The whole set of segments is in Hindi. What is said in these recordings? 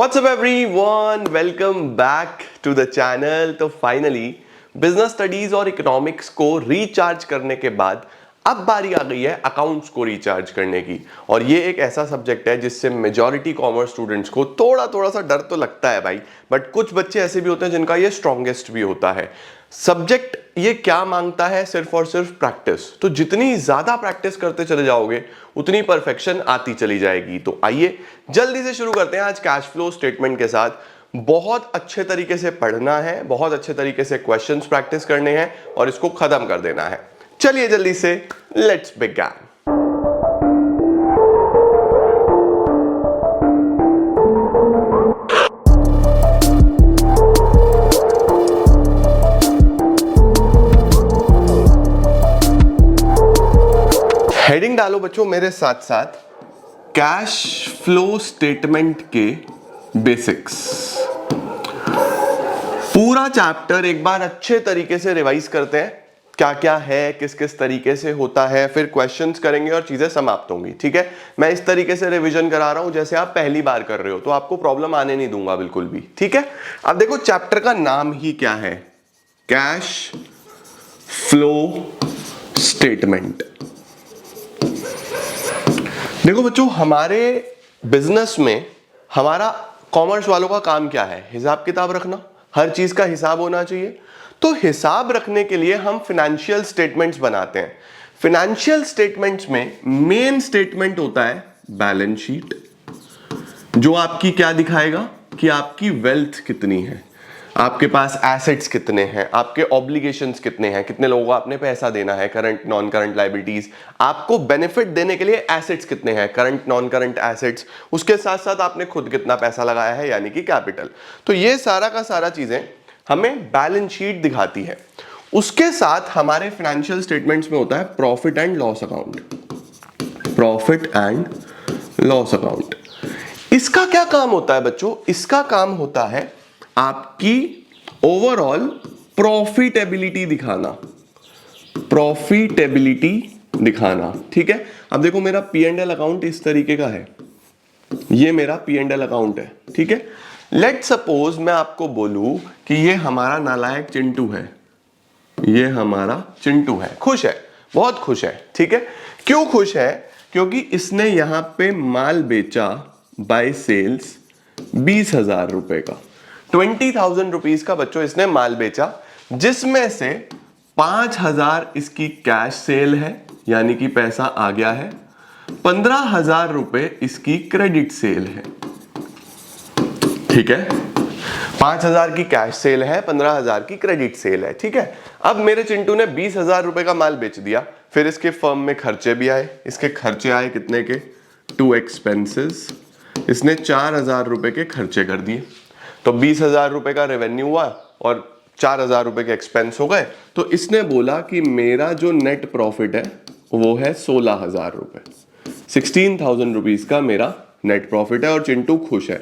What's up everyone? Welcome back to the channel। तो फाइनली बिजनेस स्टडीज और इकोनॉमिक्स को रिचार्ज करने के बाद अब बारी आ गई है अकाउंट्स को रिचार्ज करने की। और ये एक ऐसा सब्जेक्ट है जिससे मेजॉरिटी कॉमर्स स्टूडेंट्स को थोड़ा सा डर तो लगता है भाई, बट कुछ बच्चे ऐसे भी होते हैं जिनका ये स्ट्रॉन्गेस्ट भी होता है। सब्जेक्ट ये क्या मांगता है? सिर्फ और सिर्फ प्रैक्टिस। तो जितनी ज्यादा प्रैक्टिस करते चले जाओगे उतनी परफेक्शन आती चली जाएगी। तो आइए जल्दी से शुरू करते हैं आज कैश फ्लो स्टेटमेंट के साथ। बहुत अच्छे तरीके से पढ़ना है, बहुत अच्छे तरीके से क्वेश्चंस प्रैक्टिस करने हैं और इसको खत्म कर देना है। चलिए जल्दी से लेट्स बिगिन। हेडिंग डालो बच्चों मेरे साथ साथ, कैश फ्लो स्टेटमेंट के बेसिक्स। पूरा चैप्टर एक बार अच्छे तरीके से रिवाइज करते हैं, क्या क्या है, किस किस तरीके से होता है, फिर क्वेश्चंस करेंगे और चीजें समाप्त होंगी। ठीक है, मैं इस तरीके से रिवीजन करा रहा हूं जैसे आप पहली बार कर रहे हो, तो आपको प्रॉब्लम आने नहीं दूंगा बिल्कुल भी। ठीक है, अब देखो चैप्टर का नाम ही क्या है, कैश फ्लो स्टेटमेंट। देखो बच्चों, हमारे बिजनेस में हमारा कॉमर्स वालों का काम क्या है? हिसाब किताब रखना, हर चीज का हिसाब होना चाहिए। तो हिसाब रखने के लिए हम फिनेंशियल स्टेटमेंट्स बनाते हैं। फिनेंशियल स्टेटमेंट्स में मेन स्टेटमेंट होता है बैलेंस शीट, जो आपकी क्या दिखाएगा कि आपकी वेल्थ कितनी है, आपके पास एसेट्स कितने हैं, आपके ऑब्लिगेशंस कितने हैं, कितने लोगों को आपने पैसा देना है, करंट नॉन करंट लायबिलिटीज, आपको बेनिफिट देने के लिए एसेट्स कितने हैं, करंट नॉन करंट एसेट्स, उसके साथ साथ आपने खुद कितना पैसा लगाया है यानी कि कैपिटल। तो ये सारा का सारा चीजें हमें बैलेंस शीट दिखाती है। उसके साथ हमारे फाइनेंशियल स्टेटमेंट्स में होता है profit and loss account. Profit and loss account, इसका क्या काम होता है बच्चों? इसका काम होता है आपकी ओवरऑल प्रॉफिटेबिलिटी दिखाना, प्रॉफिटेबिलिटी दिखाना। ठीक है, अब देखो मेरा पी एंड एल अकाउंट इस तरीके का है, ये मेरा पी एंड एल अकाउंट है। ठीक है, लेट सपोज मैं आपको बोलूं कि ये हमारा नालायक चिंटू है, ये हमारा चिंटू है, खुश है, बहुत खुश है। ठीक है, क्यों खुश है? क्योंकि इसने यहां पे माल बेचा बाय सेल्स 20,000 रुपए का, 20,000 रुपीज का बच्चों इसने माल बेचा, जिसमें से 5,000 इसकी कैश सेल है यानी कि पैसा आ गया है, 15,000 रुपए इसकी क्रेडिट सेल है। ठीक है, 5,000 की कैश सेल है, 15,000 की क्रेडिट सेल है। ठीक है, अब मेरे चिंटू ने 20,000 रुपए का माल बेच दिया, फिर इसके फर्म में खर्चे भी आए। इसके खर्चे आए कितने के? 2 एक्सपेंसेस, इसने 4,000 रुपए के खर्चे कर दिए। तो 20,000 रुपए का रेवेन्यू हुआ और 4,000 रुपए के एक्सपेंस हो गए। तो इसने बोला कि मेरा जो नेट प्रॉफिट है वो है 16,000 रुपए, 16,000 रुपीज का मेरा नेट प्रॉफिट है और चिंटू खुश है।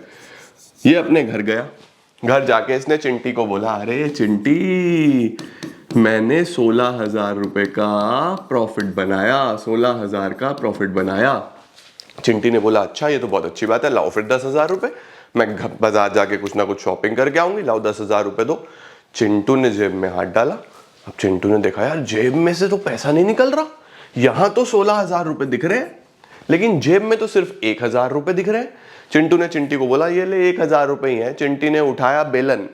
ये अपने घर गया, घर जाके इसने चिंटी को बोला, अरे चिंटी मैंने 16,000 रुपए का प्रॉफिट बनाया, 16,000 का प्रॉफिट बनाया। चिंटी ने बोला, अच्छा ये तो बहुत अच्छी बात है, लाओ फिर 10,000 रुपए, मैं बाजार जाके कुछ ना कुछ शॉपिंग करके आऊंगी, लाओ 10,000 रुपए दो। चिंटू ने जेब में हाथ डाला। अब चिंटू ने देखा, यार जेब में से तो पैसा नहीं निकल रहा, यहां तो 16,000 रुपए दिख रहे हैं लेकिन जेब में तो सिर्फ 1,000 रुपए दिख रहे हैं। चिंटू ने चिंटी को बोला, ये ले 1,000 रुपए ही है। चिंटी ने उठाया बेलन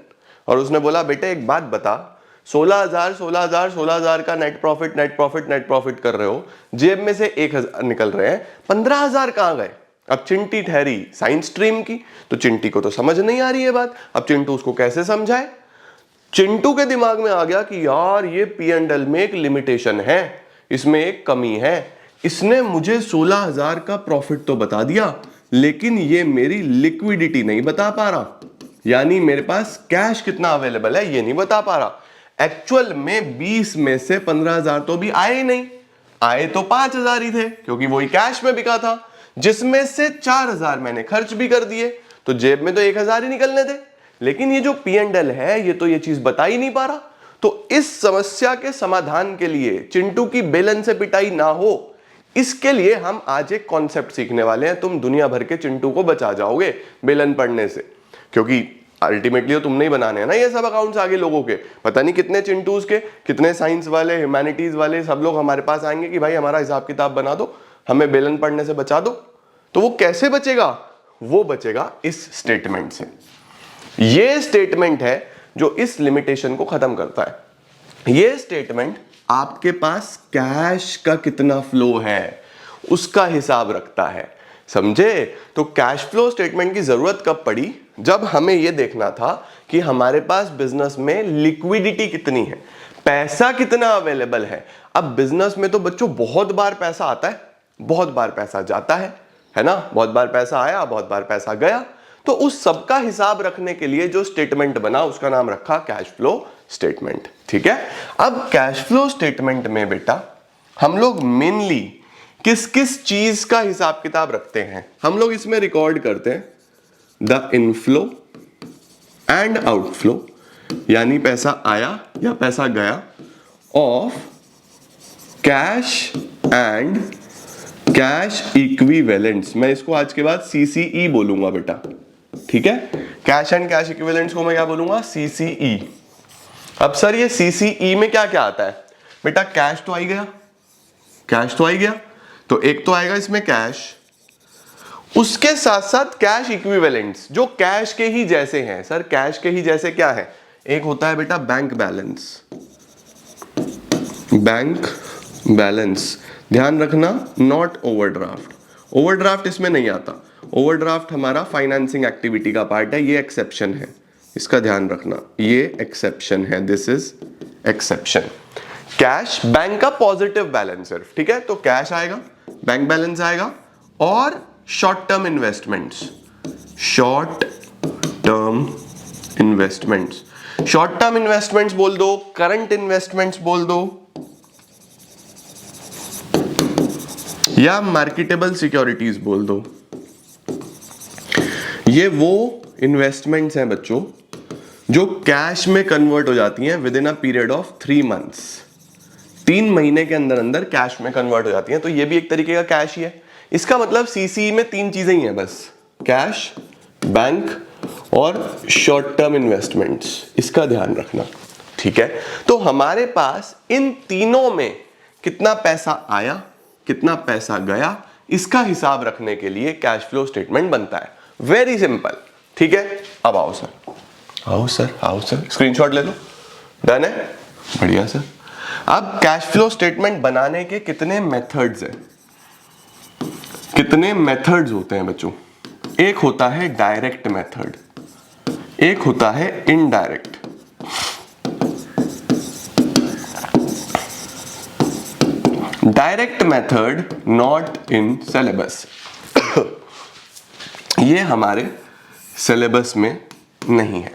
और उसने बोला, बेटे एक बात बता, 16,000 का नेट प्रॉफिट कर रहे हो, जेब में से 1,000 निकल रहे हैं, 15,000 कहां गए? अब चिंटी ठहरी साइंस स्ट्रीम की, तो चिंटी को तो समझ नहीं आ रही है बात। अब चिंटू उसको कैसे समझाए? चिंटू के दिमाग में आ गया कि यार ये पी एंड एल में एक लिमिटेशन है, इसमें एक कमी है। इसने मुझे 16,000 का प्रॉफिट तो बता दिया लेकिन ये मेरी लिक्विडिटी नहीं बता पा रहा, यानी मेरे पास कैश कितना अवेलेबल है ये नहीं बता पा रहा। एक्चुअल में 20 में से 15,000 तो भी आए ही नहीं, आए तो 5,000 ही थे क्योंकि वही कैश में बिका था, जिसमें से 4,000 मैंने खर्च भी कर दिए, तो जेब में तो 1,000 ही निकलने थे। लेकिन ये जो पी एंड एल है ये तो ये चीज बता ही नहीं पा रहा। तो इस समस्या के समाधान के लिए, चिंटू की बेलन से पिटाई ना हो, इसके लिए हम आज एक कॉन्सेप्ट सीखने वाले हैं। तुम दुनिया भर के चिंटू को बचा जाओगे बेलन पढ़ने से। क्योंकि अल्टीमेटली तो तुमने ही बनाने हैं ना ये सब अकाउंट्स आगे लोगों के। पता नहीं कितने चिंटूज के, कितने साइंस वाले, ह्यूमैनिटीज वाले, सब लोग हमारे पास आएंगे कि भाई हमारा हिसाब किताब बना दो, हमें बेलन पढ़ने से बचा दो। तो वो कैसे बचेगा? वो बचेगा इस स्टेटमेंट से। ये स्टेटमेंट है जो इस लिमिटेशन को खत्म करता है। ये स्टेटमेंट आपके पास कैश का कितना फ्लो है उसका हिसाब रखता है, समझे? तो कैश फ्लो स्टेटमेंट की जरूरत कब पड़ी? जब हमें यह देखना था कि हमारे पास बिजनेस में लिक्विडिटी कितनी है, पैसा कितना अवेलेबल है। अब बिजनेस में तो बच्चों बहुत बार पैसा आता है, बहुत बार पैसा जाता है ना? बहुत बार पैसा आया, बहुत बार पैसा गया। तो उस सब का हिसाब रखने के लिए जो स्टेटमेंट बना उसका नाम रखा कैश फ्लो स्टेटमेंट, ठीक है? अब कैश फ्लो स्टेटमेंट में बेटा हम लोग मेनली किस किस चीज का हिसाब किताब रखते हैं? हम लोग इसमें रिकॉर्ड करते हैं द इनफ्लो एंड आउटफ्लो, यानी पैसा आया या पैसा गया, of cash and cash equivalents. मैं इसको आज के बाद सीसीई बोलूंगा बेटा, ठीक है? कैश एंड कैश इक्विवेलेंट्स को मैं क्या बोलूंगा? सीसीई। अब सर ये सीसीई में क्या क्या आता है? बेटा कैश तो आई गया, कैश तो आई गया, तो एक तो आएगा इसमें कैश, उसके साथ साथ कैश इक्विवेलेंट्स जो कैश के ही जैसे हैं। सर कैश के ही जैसे क्या है? एक होता है बेटा बैंक बैलेंस, बैंक बैलेंस, ध्यान रखना, नॉट ओवरड्राफ्ट। ओवरड्राफ्ट इसमें नहीं आता, ओवरड्राफ्ट हमारा फाइनेंसिंग एक्टिविटी का पार्ट है, ये एक्सेप्शन है, इसका ध्यान रखना, ये एक्सेप्शन है, this is exception. Cash bank का पॉजिटिव बैलेंस सिर्फ, ठीक है? तो कैश आएगा, बैंक बैलेंस आएगा, और short term investments, short term investments, short term investments बोल दो, करंट इन्वेस्टमेंट्स बोल दो, या मार्केटेबल सिक्योरिटीज बोल दो। ये वो इन्वेस्टमेंट्स हैं बच्चों जो कैश में कन्वर्ट हो जाती हैं with in a period of 3 months. 3 महीने के अंदर अंदर कैश में कन्वर्ट हो जाती हैं, तो ये भी एक तरीके का कैश ही है। इसका मतलब सीसी में 3 चीजें ही हैं बस, कैश, बैंक और शॉर्ट टर्म इन्वेस्टमेंट्स, इसका ध्यान रखना, ठीक है? तो हमारे पास इन तीनों में कितना पैसा आया, कितना पैसा गया, इसका हिसाब रखने के लिए कैश फ्लो स्टेटमेंट बनता है। वेरी सिंपल, ठीक है? अब आओ सर, आओ सर, आओ सर, स्क्रीनशॉट ले लो, डन है, बढ़िया सर। अब कैश फ्लो स्टेटमेंट बनाने के कितने मेथड्स हैं? कितने मेथड्स होते हैं बच्चों? एक होता है डायरेक्ट मेथड, एक होता है indirect. Direct method not in syllabus, ये हमारे सिलेबस में नहीं है।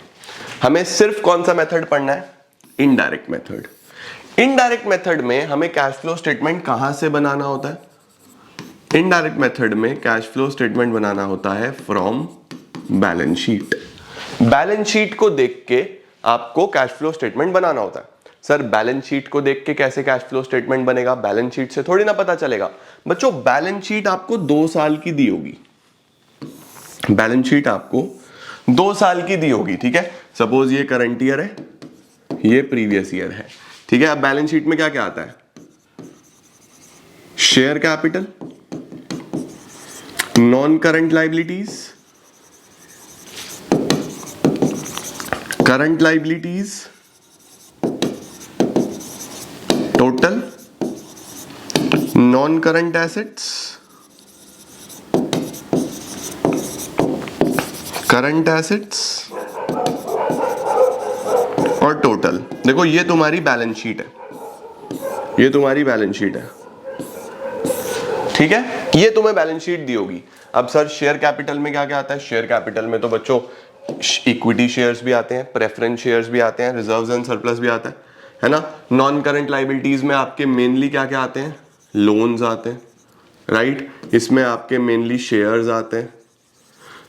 हमें सिर्फ कौन सा मेथड पढ़ना है? Indirect method. इनडायरेक्ट मेथड में हमें कैश फ्लो स्टेटमेंट कहां से बनाना होता है? इनडायरेक्ट मेथड में कैश फ्लो स्टेटमेंट बनाना होता है from balance sheet. Balance sheet को देख के आपको कैश फ्लो स्टेटमेंट बनाना होता है। सर बैलेंस शीट को देख के कैसे कैश फ्लो स्टेटमेंट बनेगा? बैलेंस शीट से थोड़ी ना पता चलेगा बच्चों। बैलेंस शीट आपको 2 साल की दी होगी, बैलेंस शीट आपको 2 साल की दी होगी, ठीक है? सपोज ये करंट ईयर है, ये प्रीवियस ईयर है, ठीक है? अब बैलेंस शीट में क्या क्या आता है? Share capital, non current liabilities, current liabilities, total, non current assets, current assets और टोटल। देखो ये तुम्हारी बैलेंस शीट है, ये तुम्हारी बैलेंस शीट है, ठीक है? ये तुम्हें बैलेंस शीट दी होगी। अब सर शेयर कैपिटल में क्या क्या आता है? शेयर कैपिटल में तो बच्चों इक्विटी शेयर्स भी आते हैं, प्रेफरेंस शेयर्स भी आते हैं, रिजर्व्स एंड सरप्लस भी आता है ना? नॉन करंट लाइबिलिटीज में आपके मेनली क्या क्या आते हैं? लोन्स आते हैं, राइट? इसमें आपके मेनली शेयर्स आते हैं,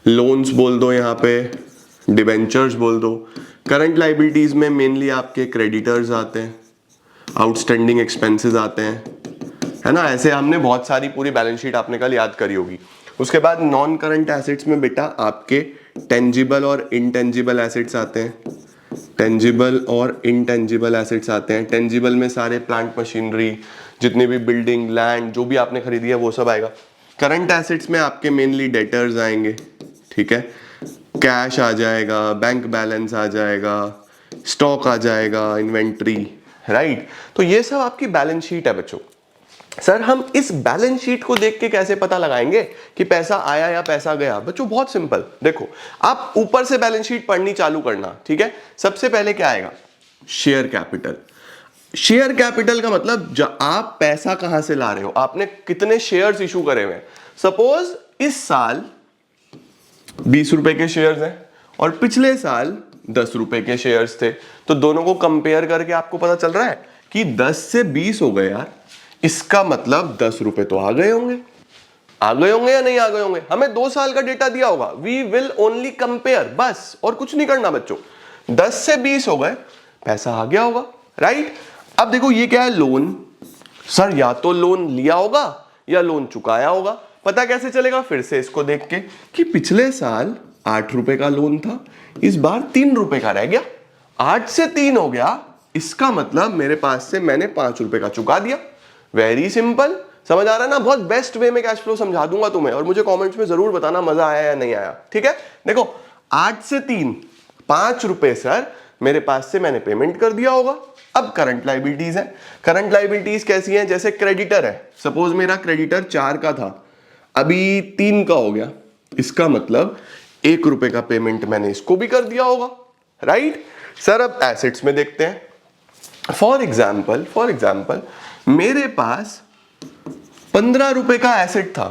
लोन्स बोल दो, यहाँ पे डिबेंचर्स बोल दो। करंट लाइबिलिटीज में मेनली आपके क्रेडिटर्स आते हैं, आउटस्टैंडिंग एक्सपेंसेस आते हैं, है ना? ऐसे हमने बहुत सारी पूरी बैलेंस शीट आपने कल याद करी होगी। उसके बाद नॉन करंट एसेट्स में बेटा आपके टेंजिबल और इनटेंजिबल एसेट्स आते हैं, टेंजिबल और इनटेंजिबल एसेट्स आते हैं। टेंजिबल में सारे प्लांट मशीनरी, जितनी भी बिल्डिंग, लैंड, जो भी आपने खरीदी है वो सब आएगा। करंट एसेट्स में आपके मेनली डेटर्स आएंगे, ठीक है, कैश आ जाएगा, बैंक बैलेंस आ जाएगा, स्टॉक आ जाएगा, इन्वेंट्री, राइट। तो ये सब आपकी बैलेंस शीट है बच्चों। सर हम इस बैलेंस शीट को देख के कैसे पता लगाएंगे कि पैसा आया या पैसा गया? बच्चों बहुत सिंपल, देखो आप ऊपर से बैलेंस शीट पढ़नी चालू करना, ठीक है। सबसे पहले क्या आएगा? Share capital. शेयर कैपिटल का मतलब आप पैसा कहां से ला रहे हो, आपने कितने शेयर्स इशू करे हुए हैं। सपोज इस साल 20 रुपए के शेयर्स हैं और पिछले साल 10 रुपए के शेयर्स थे, तो दोनों को कंपेयर करके आपको पता चल रहा है कि 10 से 20 हो गए यार, इसका मतलब 10 रुपए तो आ गए होंगे। आ गए होंगे या नहीं आ गए होंगे? हमें 2 साल का डेटा दिया होगा, वी विल ओनली कंपेयर, बस, और कुछ नहीं करना बच्चों। 10 से 20 हो गए, पैसा आ गया होगा, राइट। अब देखो ये क्या है? लोन। सर या तो लोन लिया होगा या लोन चुकाया होगा। पता कैसे चलेगा? फिर से इसको देख के कि पिछले साल 8 रुपए का लोन था, इस बार 3 रुपए का रह गया, 8 से 3 हो गया, इसका मतलब मेरे पास से मैंने 5 रुपए का चुका दिया। वेरी सिंपल, समझ आ रहा है ना? बहुत बेस्ट वे में कैश फ्लो समझा दूंगा तुम्हें, और मुझे कमेंट्स में जरूर बताना मजा आया या नहीं आया, ठीक है। देखो 8 से 3, 5 रुपए सर मेरे पास से मैंने पेमेंट कर दिया होगा। अब करंट लायबिलिटीज है। करंट लायबिलिटीज कैसी हैं? जैसे क्रेडिटर है, सपोज मेरा क्रेडिटर 4 का था, अभी 3 का हो गया, इसका मतलब 1 रुपए का पेमेंट मैंने इसको भी कर दिया होगा, राइट। सर अब एसेट्स में देखते हैं। फॉर एग्जाम्पल मेरे पास 15 रुपए का एसेट था।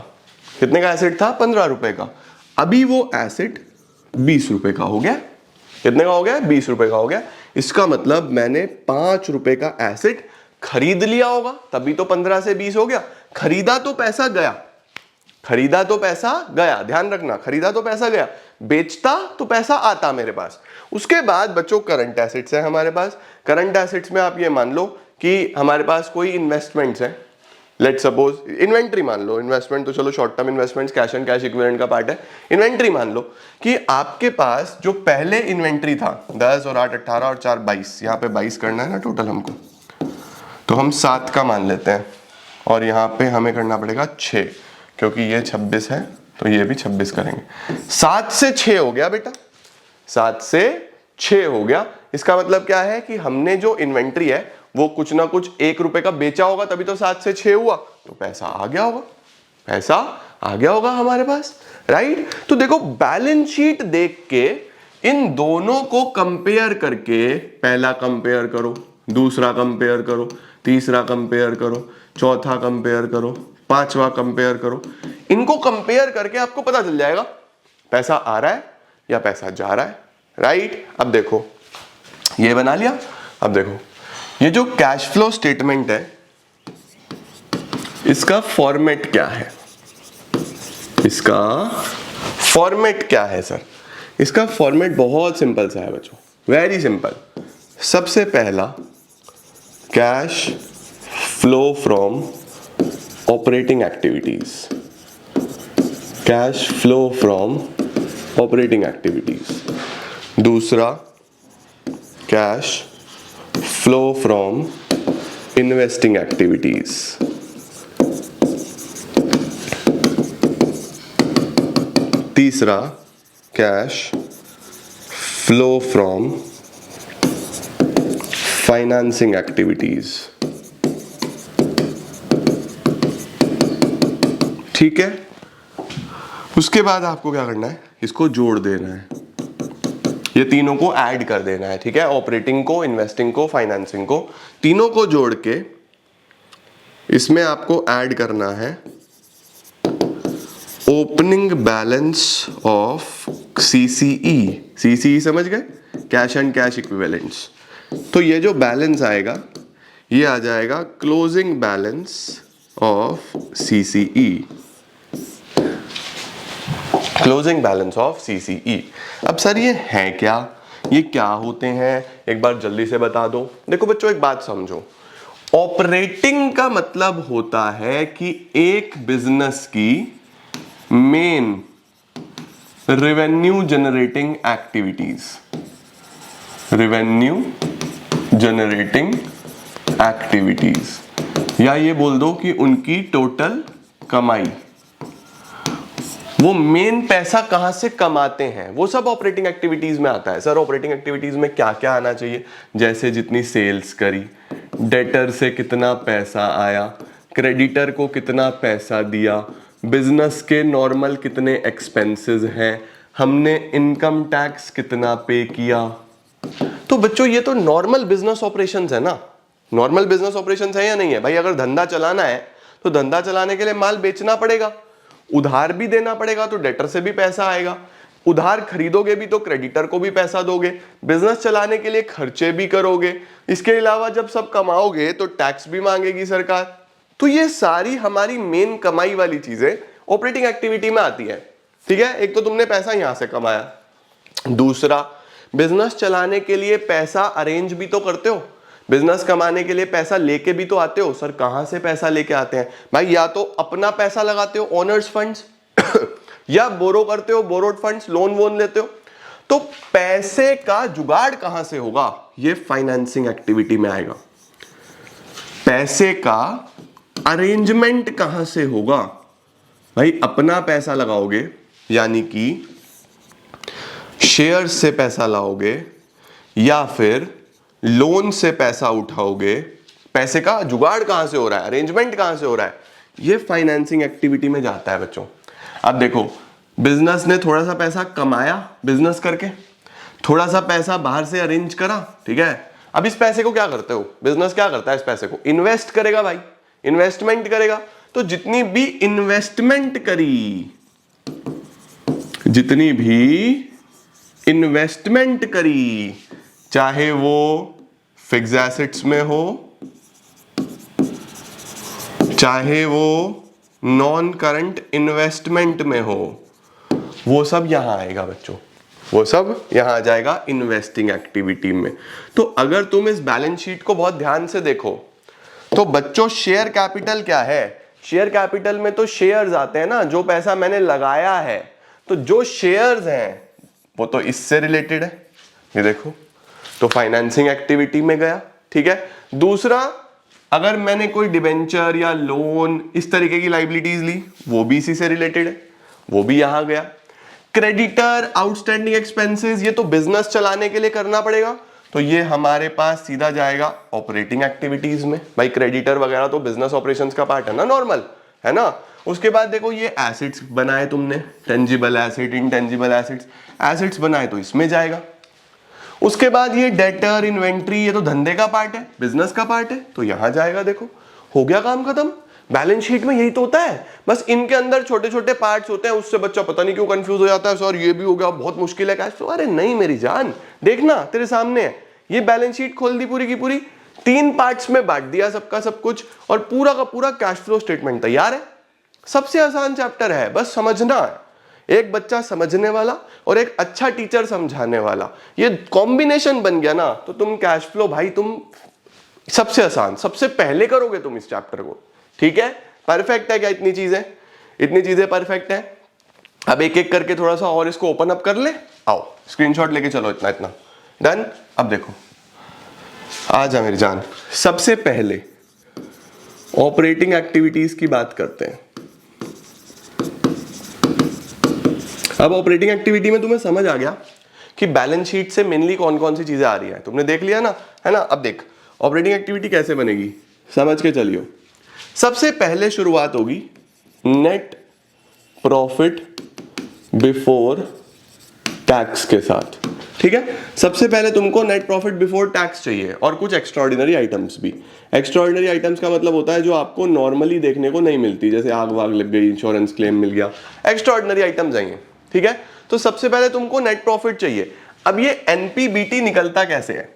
कितने का एसेट था? 15 रुपए का। अभी वो एसेट 20 रुपए का हो गया। कितने का हो गया? 20 रुपए का हो गया। इसका मतलब मैंने 5 रुपए का एसेट खरीद लिया होगा, तभी तो 15 से 20 हो गया। खरीदा तो पैसा गया, खरीदा तो पैसा गया, ध्यान रखना, खरीदा तो पैसा गया, बेचता तो पैसा आता मेरे पास। उसके बाद बच्चों करंट एसेट्स है हमारे पास। करंट एसेट्स में आप ये मान लो कि हमारे पास कोई इन्वेस्टमेंट्स है, लेट सपोज इन्वेंट्री मान लो। इन्वेस्टमेंट तो चलो short term investments, cash and cash equivalent का पार्ट है। इन्वेंट्री मान लो कि आपके पास जो पहले इन्वेंट्री था 10 और 8 18 और 4 22, यहाँ पे 22 करना है ना टोटल हमको, तो हम 7 का मान लेते हैं, और यहाँ पे हमें करना पड़ेगा 6, क्योंकि ये 26 है तो ये भी 26 करेंगे। 7 से 6 हो गया बेटा, 7 से 6 हो गया। इसका मतलब क्या है कि हमने जो इन्वेंट्री है वो कुछ ना कुछ 1 रुपए का बेचा होगा, तभी तो 7 से 6 हुआ, तो पैसा आ गया होगा, पैसा आ गया होगा हमारे पास, राइट। तो देखो बैलेंस शीट देख के इन दोनों को कंपेयर करके, पहला कंपेयर करो, दूसरा कंपेयर करो, तीसरा कंपेयर करो, चौथा कंपेयर करो, पांचवा कंपेयर करो। इनको कंपेयर करके आपको पता चल जाएगा पैसा आ रहा है या पैसा जा रहा है, राइट। अब देखो ये बना लिया। अब देखो ये जो कैश फ्लो स्टेटमेंट है, इसका फॉर्मेट क्या है? इसका फॉर्मेट क्या है सर? इसका फॉर्मेट बहुत सिंपल सा है बच्चों, वेरी सिंपल। सबसे पहला cash flow from operating activities, cash flow from operating activities. दूसरा cash flow from investing activities. तीसरा cash flow from financing activities. ठीक है, उसके बाद आपको क्या करना है? इसको जोड़ देना है, ये तीनों को ऐड कर देना है, ठीक है। ऑपरेटिंग को, इन्वेस्टिंग को, फाइनेंसिंग को, तीनों को जोड़ के इसमें आपको ऐड करना है opening balance of CCE. CCE समझ गए? Cash and cash equivalents. तो ये जो बैलेंस आएगा ये आ जाएगा closing balance of CCE, closing balance of CCE. अब सर ये है क्या, ये क्या होते हैं, एक बार जल्दी से बता दो। देखो बच्चों एक बात समझो, ऑपरेटिंग का मतलब होता है कि एक बिजनेस की main revenue generating activities, revenue generating activities, या ये बोल दो कि उनकी टोटल कमाई, वो मेन पैसा कहां से कमाते हैं वो सब ऑपरेटिंग एक्टिविटीज में आता है। सर ऑपरेटिंग एक्टिविटीज में क्या क्या आना चाहिए, जैसे जितनी सेल्स करी, डेटर से कितना पैसा आया, क्रेडिटर को कितना पैसा दिया, बिजनेस के नॉर्मल कितने एक्सपेंसेस हैं, हमने इनकम टैक्स कितना पे किया। तो बच्चों ये तो नॉर्मल बिजनेस ऑपरेशंस है ना, नॉर्मल बिजनेस ऑपरेशंस है या नहीं है भाई। अगर धंधा चलाना है तो धंधा चलाने के लिए माल बेचना पड़ेगा, उधार भी देना पड़ेगा तो डेटर से भी पैसा आएगा, उधार खरीदोगे भी तो क्रेडिटर को भी पैसा दोगे, बिजनेस चलाने के लिए खर्चे भी करोगे, इसके अलावा जब सब कमाओगे तो टैक्स भी मांगेगी सरकार। तो ये सारी हमारी मेन कमाई वाली चीजें ऑपरेटिंग एक्टिविटी में आती है। ठीक है, एक तो तुमने पैसा यहां से कमाया, दूसरा बिजनेस चलाने के लिए पैसा अरेंज भी तो करते हो, बिजनेस कमाने के लिए पैसा लेके भी तो आते हो। सर कहां से पैसा लेके आते हैं भाई, या तो अपना पैसा लगाते हो ओनर्स फंड्स या बोरो करते हो बोरोड फंड्स, लोन वोन लेते हो। तो पैसे का जुगाड़ कहां से होगा, ये फाइनेंसिंग एक्टिविटी में आएगा। पैसे का अरेंजमेंट कहां से होगा भाई, अपना पैसा लगाओगे यानी कि शेयर से पैसा लाओगे या फिर लोन से पैसा उठाओगे। पैसे का जुगाड़ कहां से हो रहा है, अरेंजमेंट कहां से हो रहा है, ये फाइनेंसिंग एक्टिविटी में जाता है बच्चों। अब देखो बिजनेस ने थोड़ा सा पैसा कमाया बिजनेस करके, थोड़ा सा पैसा बाहर से अरेंज करा, ठीक है। अब इस पैसे को क्या करते हो, बिजनेस क्या करता है, इस पैसे को इन्वेस्ट करेगा भाई, इन्वेस्टमेंट करेगा। तो जितनी भी इन्वेस्टमेंट करी, जितनी भी इन्वेस्टमेंट करी, चाहे वो फिक्स एसेट्स में हो, चाहे वो नॉन करंट इन्वेस्टमेंट में हो, वो सब यहां आएगा बच्चों, वो सब यहां आ जाएगा इन्वेस्टिंग एक्टिविटी में। तो अगर तुम इस बैलेंस शीट को बहुत ध्यान से देखो तो बच्चों शेयर कैपिटल क्या है, शेयर कैपिटल में तो शेयर्स आते हैं ना, जो पैसा मैंने लगाया है। तो जो शेयर्स हैं वो तो इससे रिलेटेड है, ये देखो, तो फाइनेंसिंग एक्टिविटी में गया। ठीक है, दूसरा अगर मैंने कोई डिबेंचर या लोन इस तरीके की लाइबिलिटीज ली, वो भी इसी से रिलेटेड है, वो भी यहां गया। क्रेडिटर, आउटस्टैंडिंग एक्सपेंसेस, ये तो बिजनेस चलाने के लिए करना पड़ेगा, तो ये हमारे पास सीधा जाएगा ऑपरेटिंग एक्टिविटीज में। भाई क्रेडिटर वगैरह तो बिजनेस ऑपरेशंस का पार्ट है ना, नॉर्मल है ना। उसके बाद देखो ये एसेट्स बनाए तुमने, tangible asset, intangible assets, assets बनाए तो इसमें जाएगा। उसके बाद ये डेटर, इन्वेंट्री, ये तो धंधे का पार्ट है, बिजनेस का पार्ट है, तो यहां जाएगा। देखो हो गया काम खत्म। बैलेंस शीट में यही तो होता है, बस इनके अंदर छोटे छोटे पार्ट्स होते हैं, उससे बच्चा पता नहीं क्यों कंफ्यूज हो जाता है, सर ये भी हो गया, बहुत मुश्किल है कैश फ्लो। अरे नहीं मेरी जान, देखना तेरे सामने है, ये बैलेंस शीट खोल दी पूरी की पूरी, 3 पार्ट्स में बांट दिया सबका सब कुछ, और पूरा का पूरा कैश फ्लो स्टेटमेंट तैयार है। सबसे आसान चैप्टर है, बस समझना है। एक बच्चा समझने वाला और एक अच्छा टीचर समझाने वाला, ये कॉम्बिनेशन बन गया ना, तो तुम कैश फ्लो भाई तुम सबसे आसान, सबसे पहले करोगे तुम इस चैप्टर को। ठीक है, परफेक्ट है क्या, इतनी चीजें परफेक्ट है। अब एक एक करके थोड़ा सा और इसको ओपन अप कर ले, आओ स्क्रीनशॉट लेके चलो, इतना इतना डन। अब देखो आ जा मेरी जान, सबसे पहले ऑपरेटिंग एक्टिविटीज की बात करते हैं। अब ऑपरेटिंग एक्टिविटी में तुम्हें समझ आ गया कि बैलेंस शीट से मेनली कौन कौन सी चीजें आ रही है, तुमने देख लिया ना, है ना। अब देख ऑपरेटिंग एक्टिविटी कैसे बनेगी, समझ के चलियो। सबसे पहले शुरुआत होगी नेट प्रॉफिट बिफोर टैक्स के साथ। ठीक है, सबसे पहले तुमको नेट प्रॉफिट बिफोर टैक्स चाहिए और कुछ एक्स्ट्राऑर्डिनरी आइटम्स भी। एक्स्ट्राऑर्डिनरी आइटम्स का मतलब होता है जो आपको नॉर्मली देखने को नहीं मिलती, जैसे आग वाग लग गई, इंश्योरेंस क्लेम मिल गया, एक्स्ट्राऑर्डिनरी आइटम्स चाहिए। ठीक है, तो सबसे पहले तुमको नेट प्रॉफिट चाहिए। अब ये एनपीबीटी निकलता कैसे है,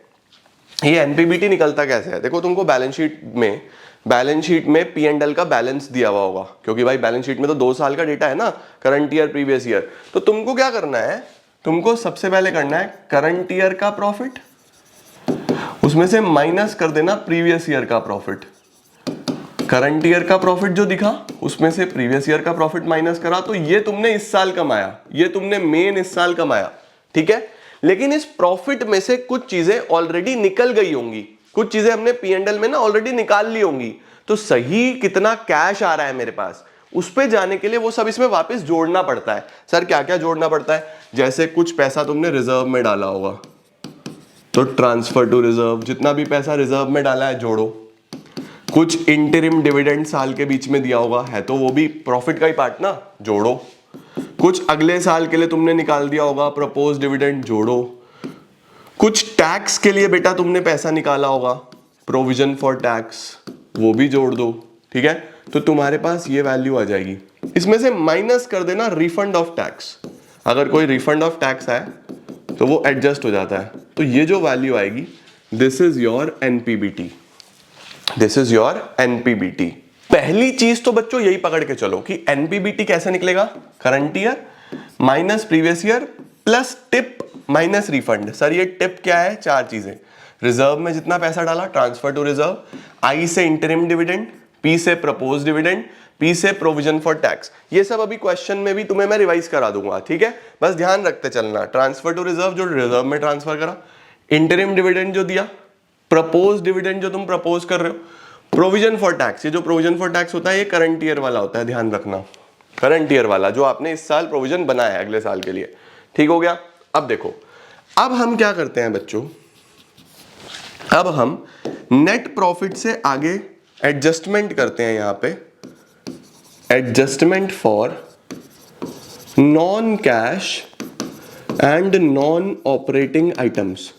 ये एनपीबीटी निकलता कैसे है, देखो तुमको बैलेंस शीट में पी एंड एल का बैलेंस दिया हुआ होगा, क्योंकि भाई बैलेंस शीट में तो 2 साल का डेटा है ना, करंट ईयर प्रीवियस ईयर। तो तुमको क्या करना है, तुमको सबसे पहले करना है करंट ईयर का प्रॉफिट, उसमें से माइनस कर देना प्रीवियस ईयर का प्रॉफिट, करंट ईयर का प्रॉफिट जो दिखा उसमें से प्रीवियस ईयर का प्रॉफिट माइनस करा, तो ये तुमने इस साल कमाया, ये तुमने मेन इस साल कमाया, ठीक है। लेकिन इस प्रॉफिट में से कुछ चीजें ऑलरेडी निकल गई होंगी, कुछ चीजें हमने P&L में ना ऑलरेडी निकाल ली होंगी, तो सही कितना कैश आ रहा है मेरे पास उस पे जाने के लिए वो सब इसमें वापस जोड़ना पड़ता है। सर क्या क्या जोड़ना पड़ता है? जैसे कुछ पैसा तुमने रिजर्व में डाला होगा तो ट्रांसफर टू रिजर्व, जितना भी पैसा रिजर्व में डाला है जोड़ो। कुछ इंटरिम डिविडेंड साल के बीच में दिया होगा है तो वो भी प्रॉफिट का ही पार्ट ना, जोड़ो। कुछ अगले साल के लिए तुमने निकाल दिया होगा प्रपोज डिविडेंड, जोड़ो। कुछ टैक्स के लिए बेटा तुमने पैसा निकाला होगा, प्रोविजन फॉर टैक्स, वो भी जोड़ दो, ठीक है। तो तुम्हारे पास ये वैल्यू आ जाएगी। इसमें से माइनस कर देना रिफंड ऑफ टैक्स, अगर कोई रिफंड ऑफ टैक्स आए तो वो एडजस्ट हो जाता है। तो ये जो वैल्यू आएगी, this is your NPBT, this is your NPBT. पहली चीज तो बच्चों यही पकड़ के चलो कि एनपीबीटी कैसे निकलेगा, current year minus previous year plus tip minus refund. Sir ये टिप क्या है? चार चीजें, रिजर्व में जितना पैसा डाला ट्रांसफर टू रिजर्व, आई से इंटरिम डिविडेंड, पी से प्रपोज डिविडेंड, पी से प्रोविजन फॉर टैक्स। ये सब अभी क्वेश्चन में भी तुम्हें मैं रिवाइज करा दूंगा, ठीक है। बस ध्यान रखते चलना, ट्रांसफर टू रिजर्व जो रिजर्व में ट्रांसफर करा, इंटरिम डिविडेंड जो दिया, प्रपोज डिविडेंड जो तुम प्रपोज कर रहे हो, प्रोविजन फॉर टैक्स, ये जो प्रोविजन फॉर टैक्स होता है ये करंट ईयर वाला होता है, ध्यान रखना, करंट ईयर वाला जो आपने इस साल प्रोविजन बनाया है अगले साल के लिए, ठीक हो गया। अब देखो, अब हम क्या करते हैं बच्चों, अब हम नेट प्रॉफिट से आगे एडजस्टमेंट करते हैं। यहां पे adjustment for non cash and non operating items.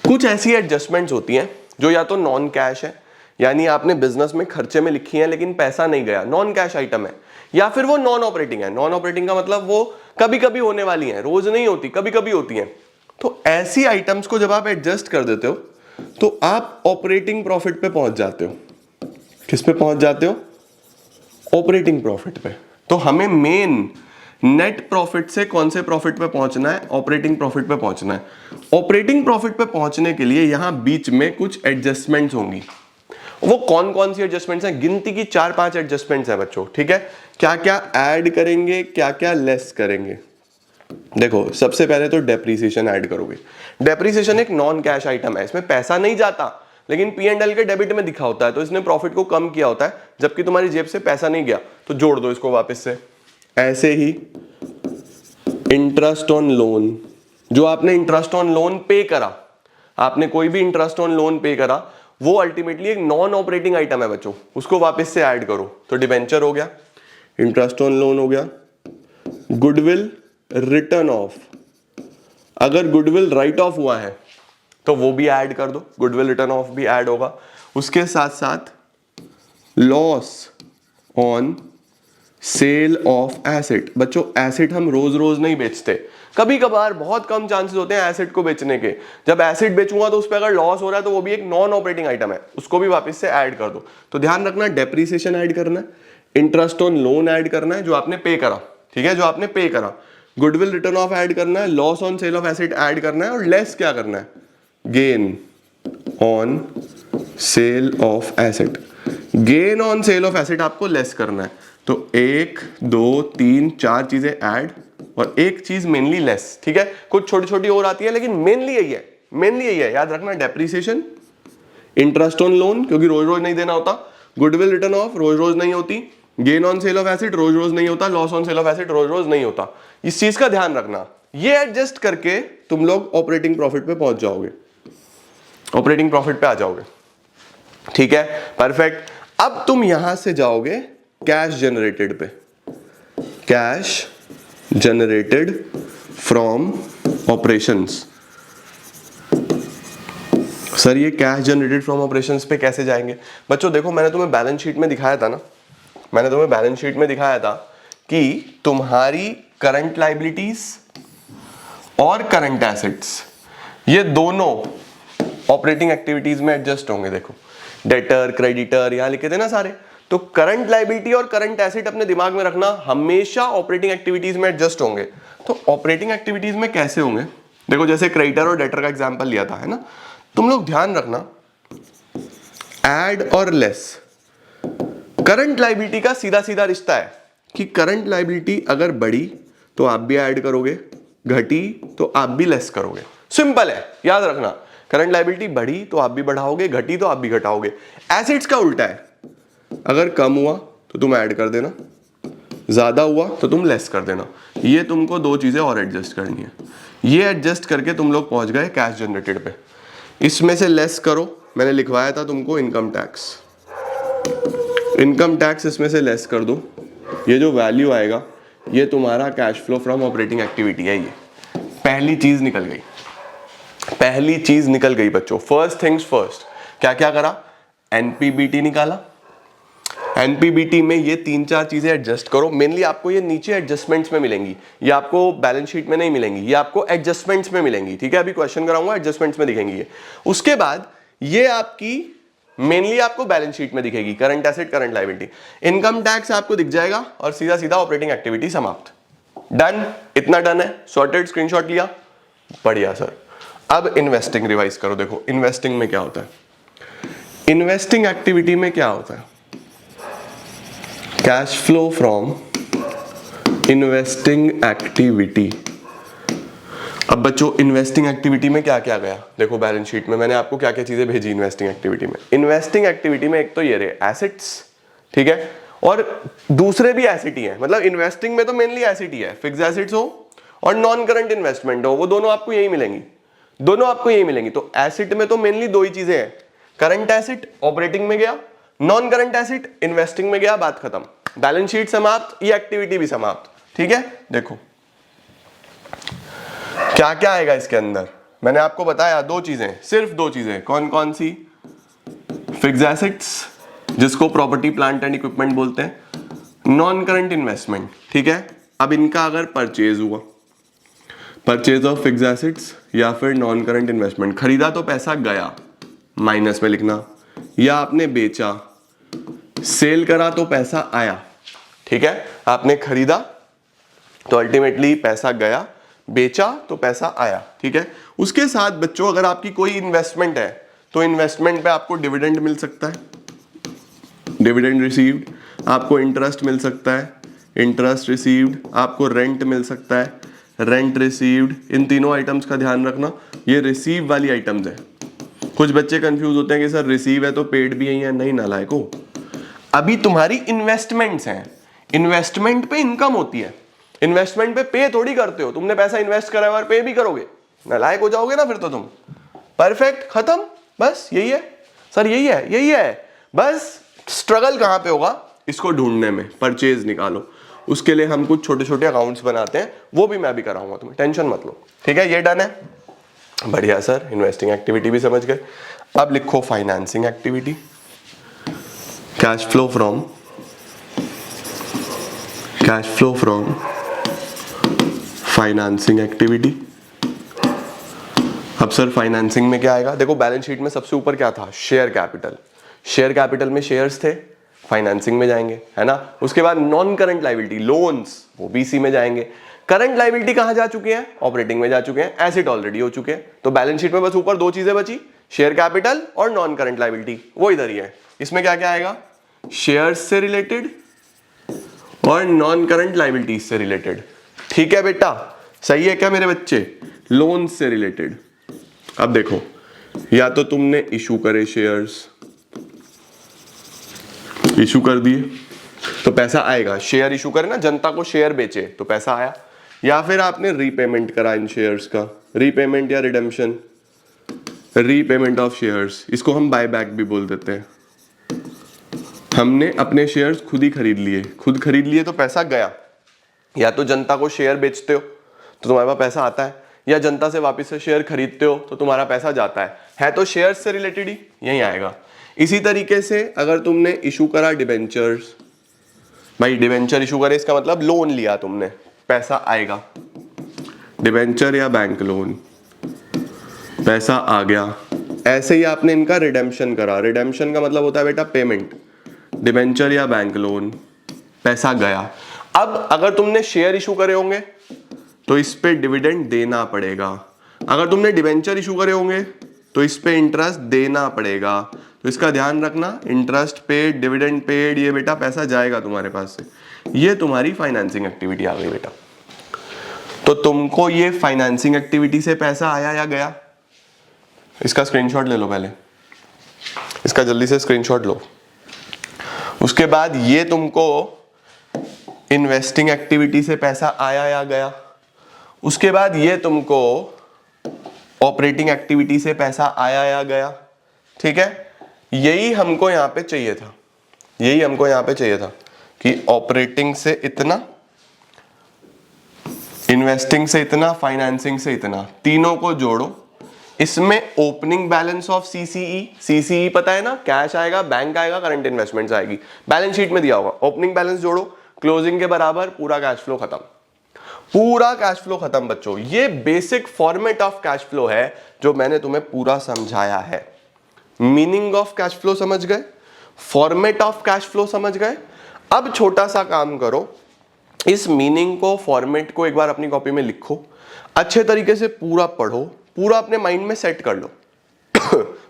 कुछ ऐसी एडजस्टमेंट्स होती हैं जो या तो नॉन कैश है, यानी आपने बिजनेस में खर्चे में लिखी है लेकिन पैसा नहीं गया, नॉन कैश आइटम है, या फिर वो नॉन ऑपरेटिंग है। नॉन ऑपरेटिंग का मतलब वो कभी कभी होने वाली है, रोज नहीं होती, कभी कभी होती है। तो ऐसी आइटम्स को जब आप एडजस्ट कर देते हो तो आप ऑपरेटिंग प्रॉफिट पे पहुंच जाते हो। किस पे पहुंच जाते हो? ऑपरेटिंग प्रॉफिट पे। तो हमें मेन नेट प्रॉफिट से कौन से प्रॉफिट पे पहुंचना है? ऑपरेटिंग प्रॉफिट पे पहुंचना है। ऑपरेटिंग प्रॉफिट पे पहुंचने के लिए यहां बीच में कुछ एडजस्टमेंट्स होंगी। वो कौन कौन सी एडजस्टमेंट्स हैं? गिनती की 4-5 एडजस्टमेंट्स हैं बच्चों, ठीक है। क्या क्या ऐड करेंगे, क्या क्या लेस करेंगे। देखो, सबसे पहले तो डेप्रीसिएशन ऐड करोगे। डेप्रीसिएशन एक नॉन कैश आइटम है, इसमें पैसा नहीं जाता लेकिन P&L के डेबिट में दिखा होता है, तो इसने प्रॉफिट को कम किया होता है, जबकि तुम्हारी जेब से पैसा नहीं गया, तो जोड़ दो इसको वापस से। ऐसे ही इंटरेस्ट ऑन लोन, जो आपने इंटरेस्ट ऑन लोन पे करा, आपने कोई भी इंटरेस्ट ऑन लोन पे करा, वो अल्टीमेटली एक नॉन ऑपरेटिंग आइटम है बच्चों, उसको वापस से ऐड करो। तो डिबेंचर हो गया, इंटरेस्ट ऑन लोन हो गया, गुडविल रिटर्न ऑफ, अगर गुडविल राइट ऑफ हुआ है तो वो भी ऐड कर दो, गुडविल रिटर्न ऑफ भी ऐड होगा। उसके साथ साथ loss on sale of asset. बच्चों एसेट हम रोज रोज नहीं बेचते, कभी कभार बहुत कम चांसेस होते हैं एसेट को बेचने के। जब एसेट बेचूंगा तो उस पर अगर लॉस हो रहा है तो वो भी एक नॉन ऑपरेटिंग आइटम है, उसको भी वापस से ऐड कर दो। तो ध्यान रखना, डेप्रीसिएशन ऐड करना है, इंटरेस्ट ऑन लोन ऐड करना है जो आपने पे करा, ठीक है, जो आपने पे करा, गुडविल रिटर्न ऑफ ऐड करना है, loss on sale of asset add करना है, और लेस क्या करना है? Gain on sale of asset. Gain on sale of asset आपको लेस करना है। तो 1 2 3 4 चीजें ऐड और एक चीज मेनली लेस, ठीक है। कुछ छोटी छोटी और आती है लेकिन मेनली यही है, मेनली यही है, याद रखना। डेप्रीसिएशन, इंटरेस्ट ऑन लोन क्योंकि रोज रोज नहीं देना होता, गुडविल रिटर्न ऑफ रोज रोज नहीं होती, gain on sale of asset रोज रोज नहीं होता, loss on sale of asset रोज रोज नहीं होता। इस चीज का ध्यान रखना। ये एडजस्ट करके तुम लोग ऑपरेटिंग प्रॉफिट पे पहुंच जाओगे, ऑपरेटिंग प्रॉफिट पे आ जाओगे, ठीक है, परफेक्ट। अब तुम यहां से जाओगे कैश जनरेटेड पे, cash generated from operations. Sir ये कैश जनरेटेड फ्रॉम ऑपरेशंस पे कैसे जाएंगे? बच्चों देखो, मैंने तुम्हें बैलेंस शीट में दिखाया था ना, मैंने तुम्हें बैलेंस शीट में दिखाया था कि तुम्हारी करंट लायबिलिटीज और करंट एसेट्स ये दोनों ऑपरेटिंग एक्टिविटीज में एडजस्ट होंगे। देखो, डेटर, क्रेडिटर यहां लिखे थे ना सारे, तो करंट लायबिलिटी और करंट एसेट अपने दिमाग में रखना, हमेशा ऑपरेटिंग एक्टिविटीज में एडजस्ट होंगे। तो ऑपरेटिंग एक्टिविटीज में कैसे होंगे? देखो, जैसे क्रेडिटर और डेटर का एग्जांपल लिया था, है ना, तुम लोग ध्यान रखना, ऐड और लेस करंट लायबिलिटी का सीधा सीधा रिश्ता है कि करंट लायबिलिटी अगर बढ़ी तो आप भी ऐड करोगे, घटी तो आप भी लेस करोगे। सिंपल है, याद रखना। करंट लायबिलिटी बढ़ी तो आप भी बढ़ाओगे, घटी तो आप भी घटाओगे। एसेट्स का उल्टा है, अगर कम हुआ तो तुम ऐड कर देना, ज्यादा हुआ तो तुम लेस कर देना। ये तुमको दो चीजें और एडजस्ट करनी है। ये एडजस्ट करके तुम लोग पहुंच गए कैश जनरेटेड पे। इसमें से लेस करो, मैंने लिखवाया था तुमको इनकम टैक्स। इनकम टैक्स इसमें से लेस कर दो, ये जो वैल्यू आएगा ये तुम्हारा cash flow from operating activity है। ये पहली चीज निकल गई, पहली चीज निकल गई बच्चों। फर्स्ट थिंग्स फर्स्ट, क्या क्या करा? एनपीबीटी निकाला। एनपीबीटी में ये 3-4 चीजें एडजस्ट करो। मेनली आपको ये नीचे एडजस्टमेंट्स में मिलेंगी, ये आपको बैलेंस शीट में नहीं मिलेंगी, ये आपको एडजस्टमेंट्स में मिलेंगी। ठीक है, अभी क्वेश्चन कराऊंगा, एडजस्टमेंट्स में दिखेंगी ये। उसके बाद ये आपकी मेनली आपको बैलेंस शीट में दिखेगी, current asset, current liability. Income tax आपको दिख जाएगा और सीधा सीधा ऑपरेटिंग एक्टिविटी समाप्त। डन, इतना डन है, सॉर्टेड, स्क्रीनशॉट लिया, बढ़िया सर। अब इन्वेस्टिंग रिवाइज करो। देखो इन्वेस्टिंग में क्या होता है, इन्वेस्टिंग एक्टिविटी में क्या होता है? Cash flow from investing activity. अब बच्चों इन्वेस्टिंग एक्टिविटी में क्या क्या गया? देखो बैलेंस शीट में मैंने आपको क्या क्या चीजें भेजी इन्वेस्टिंग एक्टिविटी में। इन्वेस्टिंग एक्टिविटी में एक तो ये रहे एसेट्स, ठीक है, और दूसरे भी एसेट ही है। मतलब इन्वेस्टिंग में तो मेनली एसेट ही है, फिक्स एसेट्स हो और नॉन करंट इन्वेस्टमेंट हो, वो दोनों आपको यही मिलेंगी, दोनों आपको यही मिलेंगी। तो एसेट में तो मेनली दो ही चीजें हैं, करंट एसेट ऑपरेटिंग में गया, नॉन करंट एसेट इन्वेस्टिंग में गया, बात खत्म। बैलेंस शीट समाप्त, ये एक्टिविटी भी समाप्त। ठीक है, देखो क्या क्या आएगा इसके अंदर। मैंने आपको बताया दो चीजें, सिर्फ दो चीजें। कौन कौन सी? फिक्स एसेट्स जिसको प्रॉपर्टी प्लांट एंड इक्विपमेंट बोलते हैं, नॉन करंट इन्वेस्टमेंट। ठीक है, अब इनका अगर परचेज हुआ, परचेज ऑफ फिक्स एसेट्स या फिर नॉन करंट इन्वेस्टमेंट, खरीदा तो पैसा गया, माइनस में लिखना, या आपने बेचा, सेल करा तो पैसा आया। ठीक है, आपने खरीदा तो अल्टीमेटली पैसा गया, बेचा तो पैसा आया। ठीक है, उसके साथ बच्चों अगर आपकी कोई इन्वेस्टमेंट है तो इन्वेस्टमेंट पे आपको डिविडेंड मिल सकता है, डिविडेंड रिसीव्ड, आपको इंटरेस्ट मिल सकता है, इंटरेस्ट रिसीव्ड, आपको रेंट मिल सकता है, रेंट रिसीव्ड। इन तीनों आइटम्स का ध्यान रखना, ये रिसीव वाली आइटम्स है। कुछ बच्चे कंफ्यूज होते हैं कि सर रिसीव है तो पेड भी यही है। नहीं नालायको, अभी तुम्हारी इन्वेस्टमेंट्स हैं, इन्वेस्टमेंट पे इनकम होती है, इन्वेस्टमेंट पे पे थोड़ी करते हो। तुमने पैसा इन्वेस्ट करा और पे भी करोगे, नालायक हो जाओगे ना फिर तो तुम। परफेक्ट, खत्म, बस यही है सर, यही है, यही है। बस स्ट्रगल कहां पे होगा इसको ढूंढने में। परचेज निकालो, उसके लिए हम कुछ छोटे छोटे अकाउंट्स बनाते हैं, वो भी मैं भी कराऊंगा, तुम्हें टेंशन मत लो। ठीक है, ये डन है, बढ़िया सर। इन्वेस्टिंग एक्टिविटी भी समझ गए। अब लिखो financing activity, cash flow from, cash flow from financing activity. अब सर फाइनेंसिंग में क्या आएगा? देखो बैलेंस शीट में सबसे ऊपर क्या था? Share capital. शेयर कैपिटल में शेयर्स थे, फाइनेंसिंग में जाएंगे, है ना। उसके बाद नॉन करंट लायबिलिटी, लोन्स, वो बीसी में जाएंगे। करंट लायबिलिटी कहां जा चुके हैं? ऑपरेटिंग में जा चुके हैं, एसेट ऑलरेडी हो चुके हैं। तो बैलेंस शीट में बस ऊपर दो चीजें बची, शेयर कैपिटल और नॉन करंट लायबिलिटी, वो इधर ही है। इसमें क्या क्या आएगा? शेयर्स से रिलेटेड और नॉन करंट लायबिलिटीज से रिलेटेड। ठीक है बेटा, सही है क्या मेरे बच्चे? लोन से रिलेटेड। अब देखो, या तो तुमने इशू करे शेयर्स, इशू कर दिए तो पैसा आएगा। शेयर इशू करे ना, जनता को शेयर बेचे तो पैसा आया। या फिर आपने रीपेमेंट करा इन शेयर्स का, रीपेमेंट या रिडेम्पशन, रीपेमेंट ऑफ शेयर्स, इसको हम बाय बैक भी बोल देते हैं। हमने अपने शेयर्स खुद ही खरीद लिए, खुद खरीद लिए तो पैसा गया। या तो जनता को शेयर बेचते हो तो तुम्हारे पास पैसा आता है, या जनता से वापस से शेयर खरीदते हो तो तुम्हारा पैसा जाता है तो शेयर से रिलेटेड ही यही आएगा। इसी तरीके से अगर तुमने इशू करा डिबेंचर्स, भाई डिबेंचर इशू करे इसका मतलब लोन लिया तुमने, पैसा आएगा। डिबेंचर या बैंक लोन, पैसा आ गया। ऐसे ही आपने इनका रिडेम्पशन करा, रिडेम्पशन का मतलब होता है बेटा पेमेंट। डिबेंचर या बैंक लोन, पैसा गया। अब अगर तुमने शेयर इशू करे होंगे तो इस पे डिविडेंड देना पड़ेगा। अगर तुमने डिबेंचर इशू करे होंगे तो इस पे इंटरेस्ट देना पड़ेगा। तो इसका ध्यान रखना, इंटरेस्ट पेड, डिविडेंड पेड, ये बेटा पैसा जाएगा तुम्हारे पास से। ये तुम्हारी फाइनेंसिंग एक्टिविटी आ गई बेटा। तो तुमको ये फाइनेंसिंग एक्टिविटी से पैसा आया या गया, इसका स्क्रीनशॉट ले लो पहले, इसका जल्दी से स्क्रीनशॉट लो। उसके बाद ये तुमको इन्वेस्टिंग एक्टिविटी से पैसा आया या गया। उसके बाद ये तुमको ऑपरेटिंग एक्टिविटी से पैसा आया या गया। ठीक है, यही हमको यहां पे चाहिए था, यही हमको यहां पे चाहिए था कि ऑपरेटिंग से इतना, इन्वेस्टिंग से इतना, फाइनेंसिंग से इतना, तीनों को जोड़ो। इसमें opening balance of CCE, CCE पता है ना, कैश आएगा, बैंक आएगा, करंट इन्वेस्टमेंट्स आएगी, बैलेंस शीट में दिया होगा। ओपनिंग बैलेंस जोड़ो, क्लोजिंग के बराबर, पूरा कैश फ्लो खत्म, पूरा कैश फ्लो खत्म बच्चों। ये basic format of cash flow है जो मैंने तुम्हें पूरा समझाया है। मीनिंग ऑफ कैश फ्लो समझ गए, फॉर्मेट ऑफ कैश फ्लो समझ गए। अब छोटा सा काम करो, इस मीनिंग को, फॉर्मेट को एक बार अपनी कॉपी में लिखो, अच्छे तरीके से पूरा पढ़ो, पूरा अपने माइंड में सेट कर लो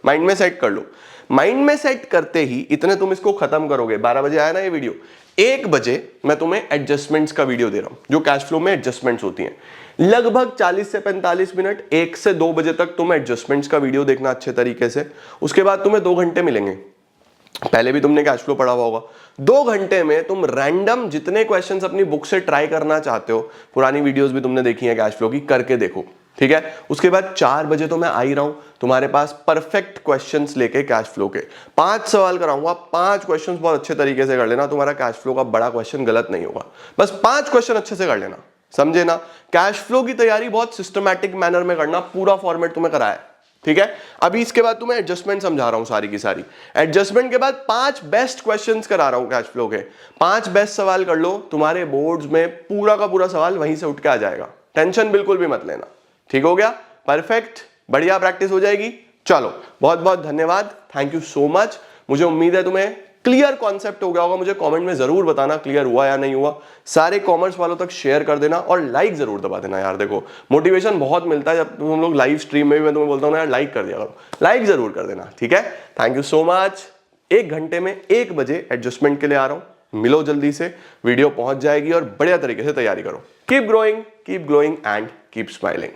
माइंड में सेट कर लो। माइंड में सेट करते ही इतने तुम इसको खत्म करोगे। 12 बजे आया ना ये वीडियो, 1 बजे मैं तुम्हें एडजस्टमेंट्स का वीडियो दे रहा हूं, जो कैश फ्लो में एडजस्टमेंट्स होती हैं। लगभग 40 से 45 मिनट, 1 से 2 बजे तक तुम एडजस्टमेंट्स का वीडियो देखना अच्छे तरीके से। उसके बाद तुम्हें 2 घंटे मिलेंगे, पहले भी तुमने कैश फ्लो पढ़ा हुआ होगा। 2 घंटे में तुम रैंडम जितने क्वेश्चंस अपनी बुक से ट्राई करना चाहते हो, पुरानी वीडियोस भी तुमने देखी है कैश फ्लो की, करके देखो। ठीक है, उसके बाद 4 बजे तो मैं आ ही रहा हूं तुम्हारे पास परफेक्ट क्वेश्चंस लेके कैश फ्लो के। 5 सवाल कराऊंगा, 5 क्वेश्चंस बहुत अच्छे तरीके से कर लेना, तुम्हारा कैश फ्लो का बड़ा क्वेश्चन गलत नहीं होगा। बस 5 क्वेश्चन अच्छे से कर लेना, समझे ना। कैश फ्लो की तैयारी बहुत सिस्टमैटिक मैनर में करना, पूरा फॉर्मेट तुम्हें कराया है। ठीक है, अभी इसके बाद तुम्हें एडजस्टमेंट समझा रहा हूं सारी की सारी। एडजस्टमेंट के बाद 5 बेस्ट क्वेश्चंस करा रहा हूं कैश फ्लो के। 5 बेस्ट सवाल कर लो, तुम्हारे बोर्ड्स में पूरा का पूरा सवाल वहीं से उठ के आ जाएगा, टेंशन बिल्कुल भी मत लेना। ठीक हो गया, परफेक्ट, बढ़िया प्रैक्टिस हो जाएगी। चलो, बहुत बहुत धन्यवाद, थैंक यू सो मच। मुझे उम्मीद है तुम्हें क्लियर कॉन्सेप्ट हो गया होगा। मुझे कमेंट में जरूर बताना क्लियर हुआ या नहीं हुआ। सारे कॉमर्स वालों तक शेयर कर देना और लाइक जरूर दबा देना यार। देखो, मोटिवेशन बहुत मिलता है जब तुम लोग लाइव स्ट्रीम में भी मैं तुम्हें बोलता हूँ ना यार, लाइक कर दिया करो, लाइक जरूर कर देना। ठीक है, थैंक यू सो मच। 1 घंटे में 1 बजे एडजस्टमेंट के लिए आ रहा हूं, मिलो जल्दी से, वीडियो पहुंच जाएगी और बढ़िया तरीके से तैयारी करो। Keep growing, keep glowing and keep smiling.